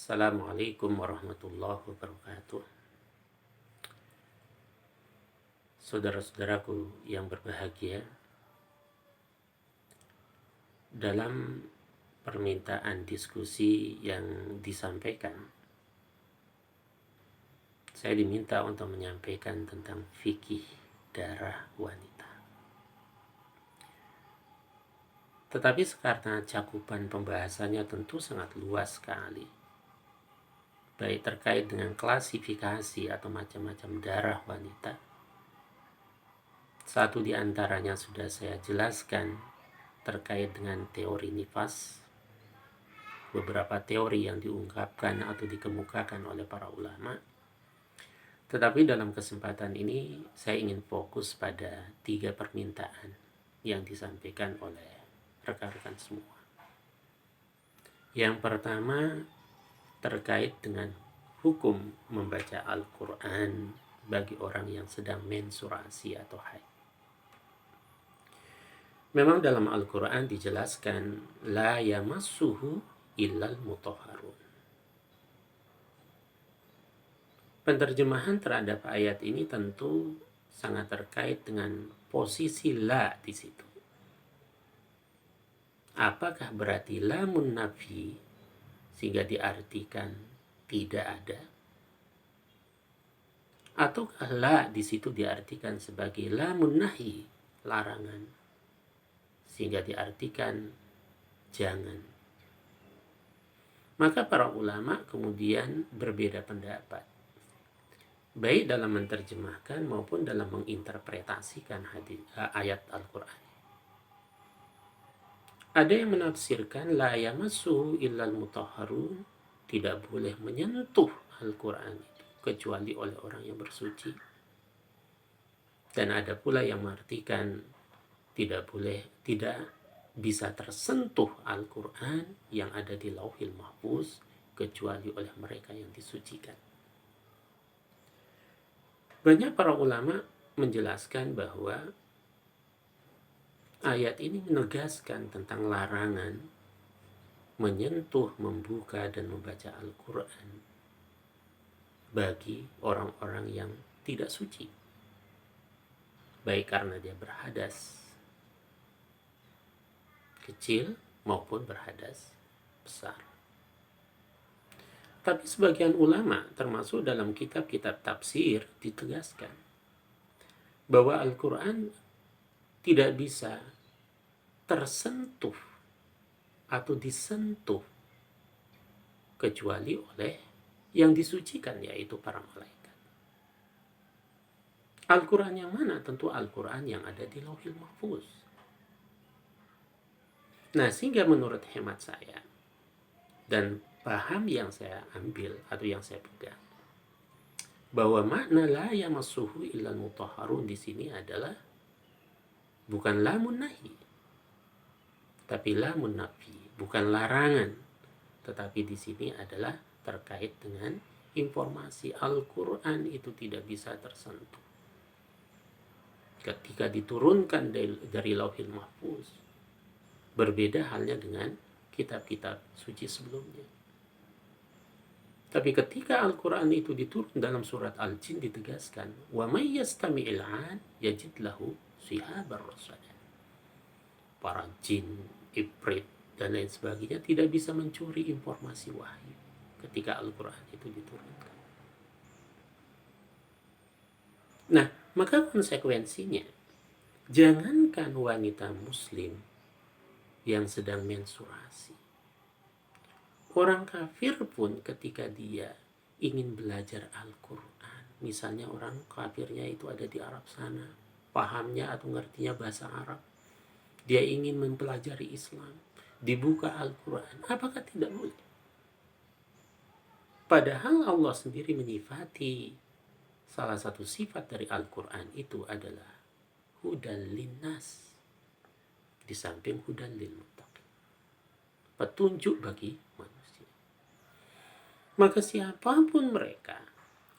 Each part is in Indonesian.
Assalamualaikum warahmatullahi wabarakatuh. Saudara-saudaraku yang berbahagia, dalam permintaan diskusi yang disampaikan, saya diminta untuk menyampaikan tentang fikih darah wanita. Tetapi karena cakupan pembahasannya tentu sangat luas sekali, baik terkait dengan klasifikasi atau macam-macam darah wanita. Satu di antaranya sudah saya jelaskan terkait dengan teori nifas, beberapa teori yang diungkapkan atau dikemukakan oleh para ulama. Tetapi dalam kesempatan ini saya ingin fokus pada 3 permintaan yang disampaikan oleh rekan-rekan semua. Yang pertama terkait dengan hukum membaca Al-Quran bagi orang yang sedang menstruasi atau haid. Memang dalam Al-Quran dijelaskan la yamassuhu illal mutahharun. Penerjemahan terhadap ayat ini tentu sangat terkait dengan posisi la di situ. Apakah berarti lamun nafi sehingga diartikan tidak ada? Ataukah la di situ diartikan sebagai lamun nahi, larangan, sehingga diartikan jangan? Maka para ulama kemudian berbeda pendapat, baik dalam menerjemahkan maupun dalam menginterpretasikan ayat Al-Quran. Ada yang menafsirkan la yamassuhu illal mutahharun, tidak boleh menyentuh Al-Quran itu kecuali oleh orang yang bersuci. Dan ada pula yang mengartikan tidak bisa tersentuh Al-Quran yang ada di Lauhil Mahfuz kecuali oleh mereka yang disucikan. Banyak para ulama menjelaskan bahwa ayat ini menegaskan tentang larangan menyentuh, membuka, dan membaca Al-Quran bagi orang-orang yang tidak suci, baik karena dia berhadas kecil maupun berhadas besar. Tapi sebagian ulama, termasuk dalam kitab-kitab tafsir, ditegaskan bahwa Al-Quran tidak bisa tersentuh atau disentuh kecuali oleh yang disucikan, yaitu para malaikat. Al-Quran yang mana? Tentu Al-Quran yang ada di Lauhil Mahfuz. Nah, sehingga menurut hemat saya dan paham yang saya ambil atau yang saya pegang, bahwa makna la yamassuhu illal mutahharun di sini adalah bukan lamun nahi, tapi lamun nafi, bukan larangan, tetapi di sini adalah terkait dengan informasi Al-Quran itu tidak bisa tersentuh. Ketika diturunkan dari Lauhil Mahfuz, berbeda halnya dengan kitab-kitab suci sebelumnya. Tapi ketika Al-Quran itu diturun dalam surat Al-Jin ditegaskan, wa may yastami'il 'an yajid lahu shihabar rasada. Para jin, ifrit, dan lain sebagainya tidak bisa mencuri informasi wahyu ketika Al-Quran itu diturunkan. Nah, maka konsekuensinya, jangankan wanita muslim yang sedang menstruasi, orang kafir pun ketika dia ingin belajar Al-Quran, misalnya orang kafirnya itu ada di Arab sana, pahamnya atau ngertinya bahasa Arab, dia ingin mempelajari Islam, dibuka Al-Quran, apakah tidak boleh? Padahal Allah sendiri menyifati salah satu sifat dari Al-Quran itu adalah hudan linnas, di samping hudan lil muttaqin, petunjuk bagi manusia. Maka siapapun mereka,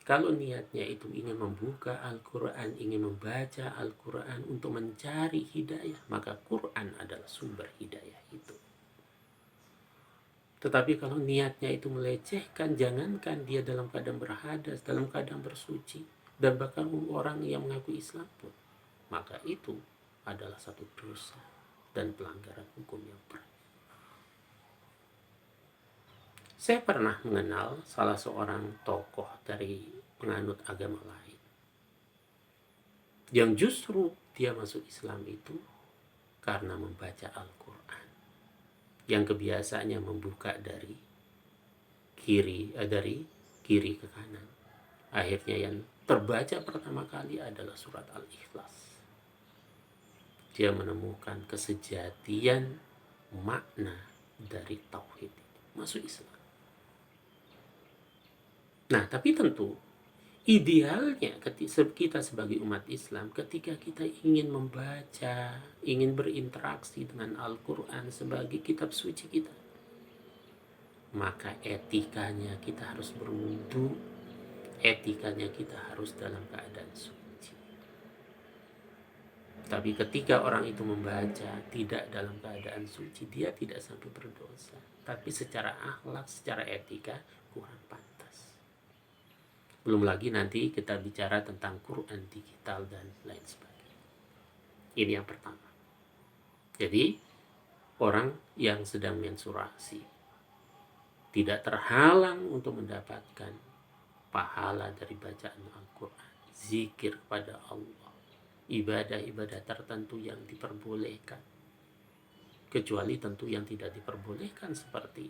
kalau niatnya itu ingin membuka Al-Quran, ingin membaca Al-Quran untuk mencari hidayah, maka Quran adalah sumber hidayah itu. Tetapi kalau niatnya itu melecehkan, jangankan dia dalam keadaan berhadas, dalam keadaan bersuci, dan bahkan orang yang mengaku Islam pun, maka itu adalah satu dosa dan pelanggaran hukum yang berat. Saya pernah mengenal salah seorang tokoh dari penganut agama lain, yang justru dia masuk Islam itu karena membaca Al-Quran, yang kebiasaannya membuka dari kiri ke kanan. Akhirnya yang terbaca pertama kali adalah surat Al-Ikhlas. Dia menemukan kesejatian makna dari tauhid, masuk Islam. Nah, tapi tentu idealnya kita sebagai umat Islam, ketika kita ingin membaca, ingin berinteraksi dengan Al-Quran sebagai kitab suci kita, maka etikanya kita harus berwudu, etikanya kita harus dalam keadaan suci. Tapi ketika orang itu membaca tidak dalam keadaan suci, dia tidak sampai berdosa, tapi secara akhlak, secara etika kurang pantas. Belum lagi nanti kita bicara tentang Quran digital dan lain sebagainya. Ini yang pertama. Jadi orang yang sedang menstruasi tidak terhalang untuk mendapatkan pahala dari bacaan Al-Quran, zikir kepada Allah, ibadah-ibadah tertentu yang diperbolehkan, kecuali tentu yang tidak diperbolehkan seperti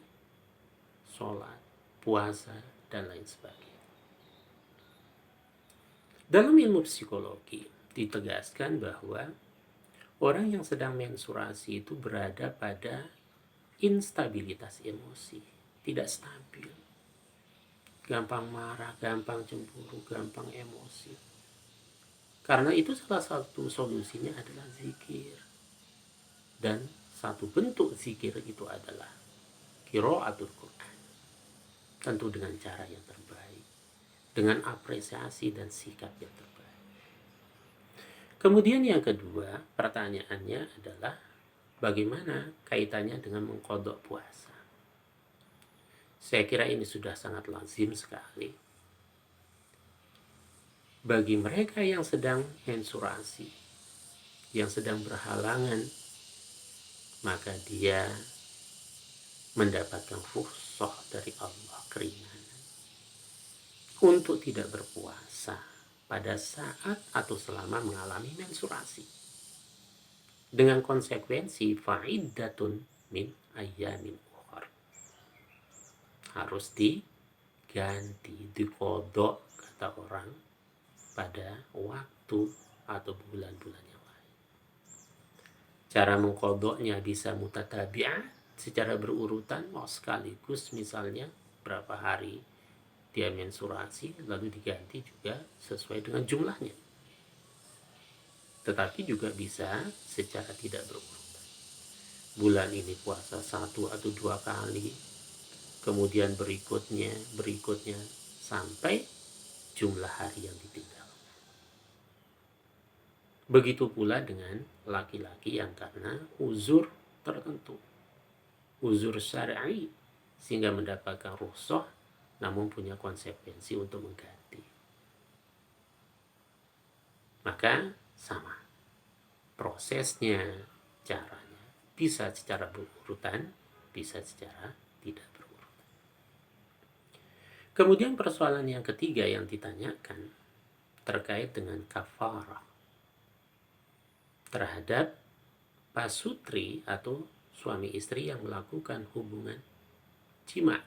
sholat, puasa, dan lain sebagainya. Dalam ilmu psikologi ditegaskan bahwa orang yang sedang menstruasi itu berada pada instabilitas emosi, tidak stabil, gampang marah, gampang cemburu, gampang emosi. Karena itu salah satu solusinya adalah zikir. Dan satu bentuk zikir itu adalah qiraatul Quran. Tentu dengan cara yang terbaik, dengan apresiasi dan sikap yang terbaik. Kemudian yang kedua, pertanyaannya adalah bagaimana kaitannya dengan mengqadha puasa. Saya kira ini sudah sangat lazim sekali bagi mereka yang sedang menstruasi, yang sedang berhalangan, maka dia mendapatkan rukhsah dari Allah, keringanan untuk tidak berpuasa pada saat atau selama mengalami menstruasi, dengan konsekuensi fa'iddatun min ayyamin ukhar, harus diganti, diqadha kata orang pada waktu atau bulan-bulan yang lain. Cara mengqadhanya bisa mutatabi'ah, secara berurutan, sekaligus misalnya berapa hari dia menstruasi, lalu diganti juga sesuai dengan jumlahnya. Tetapi juga bisa secara tidak berurutan. Bulan ini puasa 1 atau 2 kali, kemudian berikutnya sampai jumlah hari yang ditinggal. Begitu pula dengan laki-laki yang karena uzur tertentu, uzur syar'i, sehingga mendapatkan rukhsah namun punya konsekuensi untuk mengganti. Maka sama prosesnya, caranya, bisa secara berurutan, bisa secara tidak berurutan. Kemudian persoalan yang ketiga yang ditanyakan terkait dengan kafarah terhadap pasutri atau suami istri yang melakukan hubungan jima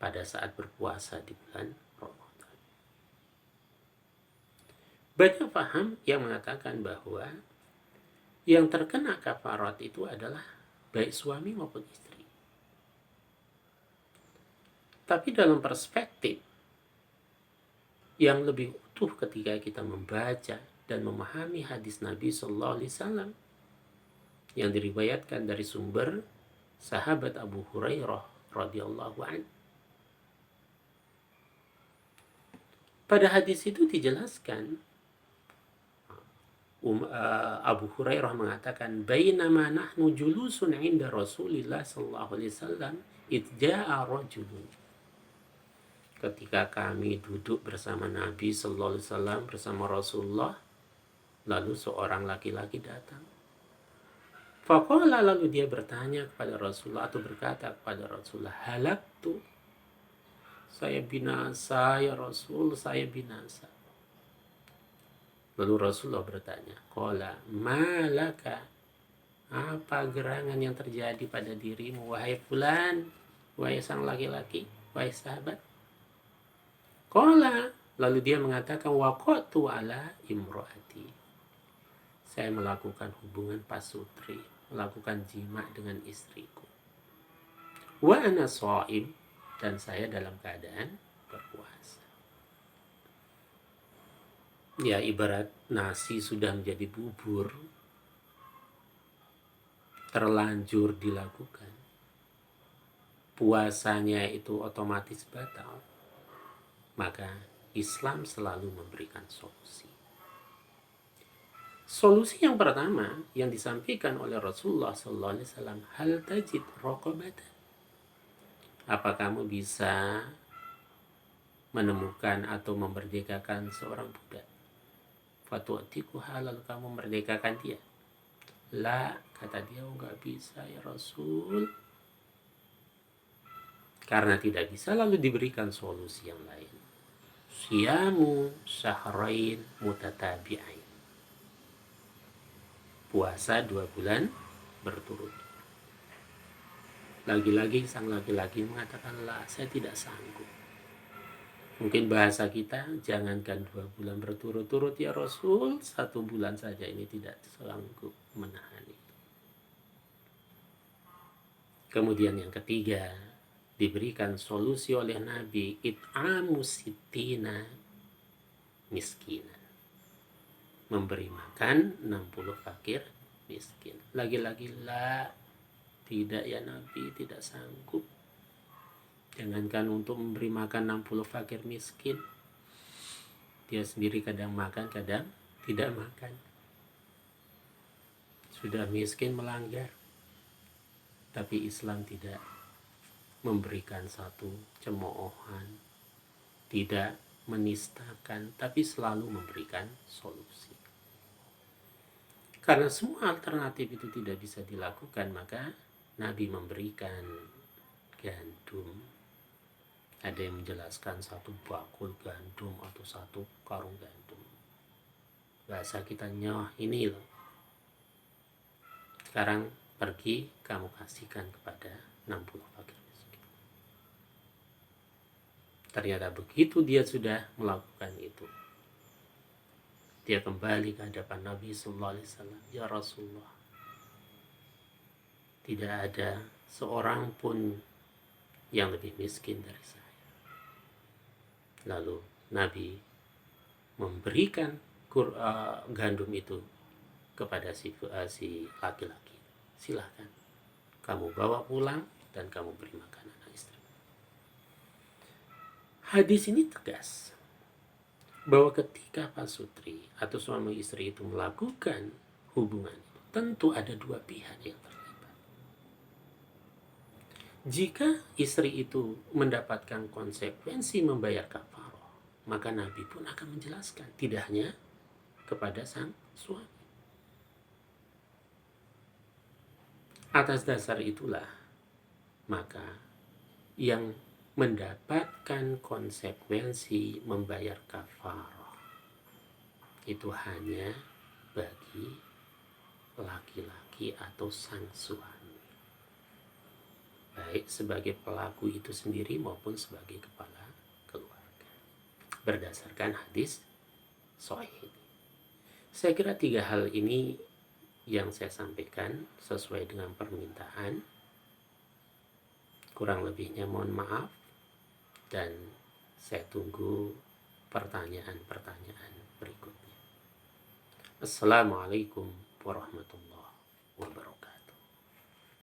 pada saat berpuasa di bulan Ramadan. Banyak paham yang mengatakan bahwa yang terkena kafarat itu adalah baik suami maupun istri. Tapi dalam perspektif yang lebih utuh ketika kita membaca dan memahami hadis Nabi Sallallahu Alaihi Wasallam yang diriwayatkan dari sumber sahabat Abu Hurairah radhiyallahu anhu, pada hadis itu dijelaskan Abu Hurairah mengatakan, "Bainama nahnu julusun 'inda Rasulillah sallallahu alaihi wasallam, id jaa'a rajulun." Ketika kami duduk bersama Nabi sallallahu alaihi wasallam bersama Rasulullah, lalu seorang laki-laki datang. Faqala, lalu dia bertanya kepada Rasulullah atau berkata kepada Rasulullah, "Halaktu." Saya binasa ya Rasul, saya binasa. Lalu Rasulullah bertanya, "Qala malaka?" Apa gerangan yang terjadi pada dirimu, wahai fulan, wahai sang laki-laki, wahai sahabat? Qala, lalu dia mengatakan, waqatu ala imro'ati. Saya melakukan hubungan pasutri, melakukan jima dengan istriku. Wa ana shaim, dan saya dalam keadaan berpuasa. Ya, ibarat nasi sudah menjadi bubur, terlanjur dilakukan, puasanya itu otomatis batal, maka Islam selalu memberikan solusi. Solusi yang pertama yang disampaikan oleh Rasulullah SAW, hal tajid raqabatan. Apa kamu bisa menemukan atau memerdekakan seorang budak? Fatu'tikuha, lalu kamu merdekakan dia. La, kata dia, enggak bisa ya Rasul. Karena tidak bisa, lalu diberikan solusi yang lain. Siyamu syahrain mutatabi'ain. Puasa 2 bulan berturut. Lagi-lagi sang laki-laki mengatakan, la, saya tidak sanggup. Mungkin bahasa kita, jangankan 2 bulan berturut-turut ya Rasul, 1 bulan saja ini tidak sanggup menahan itu. Kemudian yang ketiga, diberikan solusi oleh Nabi, it'amu sittina miskinan. Memberi makan 60 fakir miskin. Lagi-lagi la, tidak ya Nabi, tidak sanggup. Jangankan untuk memberi makan 60 fakir miskin, dia sendiri kadang makan, kadang tidak makan. Sudah miskin melanggar. Tapi Islam tidak memberikan satu cemoohan, tidak menistakan, tapi selalu memberikan solusi. Karena semua alternatif itu tidak bisa dilakukan, maka Nabi memberikan gandum. Ada yang menjelaskan 1 bakul gandum atau 1 karung gandum. Bahasa kita, nyoh ini loh. Sekarang pergi kamu kasihkan kepada 60 fakir miskin. Ternyata begitu dia sudah melakukan itu, dia kembali ke hadapan Nabi sallallahu alaihi wasallam, ya Rasulullah, tidak ada seorang pun yang lebih miskin dari saya. Lalu Nabi memberikan gandum itu kepada si laki-laki. Silahkan, kamu bawa pulang dan kamu beri makan anak istri. Hadis ini tegas bahwa ketika pasutri atau suami istri itu melakukan hubungan itu, tentu ada 2 pihak yang terlibat. Jika istri itu mendapatkan konsekuensi membayar kafarah, maka Nabi pun akan menjelaskan, tidak hanya kepada sang suami. Atas dasar itulah, maka yang mendapatkan konsekuensi membayar kafarah itu hanya bagi laki-laki atau sang suami, baik sebagai pelaku itu sendiri maupun sebagai kepala keluarga, berdasarkan hadis sahih. Saya kira 3 hal ini yang saya sampaikan sesuai dengan permintaan. Kurang lebihnya mohon maaf, dan saya tunggu pertanyaan-pertanyaan berikutnya. Assalamualaikum warahmatullahi wabarakatuh.